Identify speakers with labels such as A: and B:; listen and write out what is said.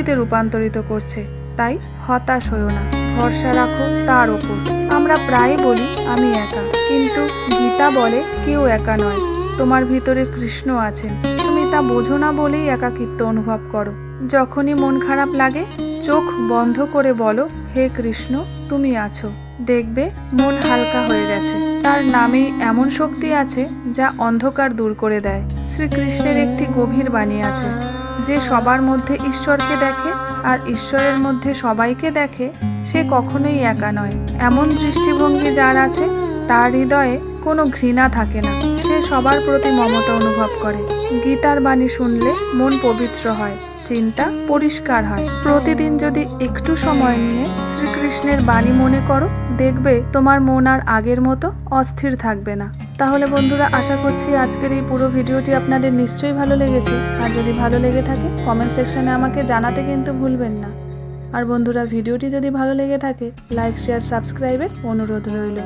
A: শক্তিতে রূপান্তরিত করছে। তাই হতাশ হয়ো না, ভরসা রাখো তার ওপর। আমরা প্রায় বলি আমি একা, কিন্তু গীতা বলে কেউ একা নয়, তোমার ভিতরে কৃষ্ণ আছেন। তুমি তা বোঝো না বলেই একাকিত্ব অনুভব করো। যখনই মন খারাপ লাগে চোখ বন্ধ করে বলো, হে কৃষ্ণ তুমি আছো। দেখবে মন হালকা হয়ে গেছে। তার নামেই এমন শক্তি আছে যা অন্ধকার দূর করে দেয়। শ্রীকৃষ্ণের একটি গভীর বাণী আছে, যে সবার মধ্যে ঈশ্বরকে দেখে আর ঈশ্বরের মধ্যে সবাইকে দেখে সে কখনোই একা নয়। এমন দৃষ্টিভঙ্গি যার আছে তার হৃদয়ে কোনো ঘৃণা থাকে না, সে সবার প্রতি মমতা অনুভব করে। গীতার বাণী শুনলে মন পবিত্র হয়, চিন্তা পরিষ্কার হয়। প্রতিদিন যদি একটু সময় নিয়ে শ্রীকৃষ্ণের বাণী মনে করো, দেখবে তোমার মন আর আগের মতো অস্থির থাকবে না। তাহলে বন্ধুরা, আশা করছি আজকের এই পুরো ভিডিওটি আপনাদের নিশ্চয়ই ভালো লেগেছে। আর যদি ভালো লেগে থাকে কমেন্ট সেকশনে আমাকে জানাতে কিন্তু ভুলবেন না। আর বন্ধুরা, ভিডিওটি যদি ভালো লেগে থাকে লাইক, শেয়ার, সাবস্ক্রাইবের অনুরোধ রইল।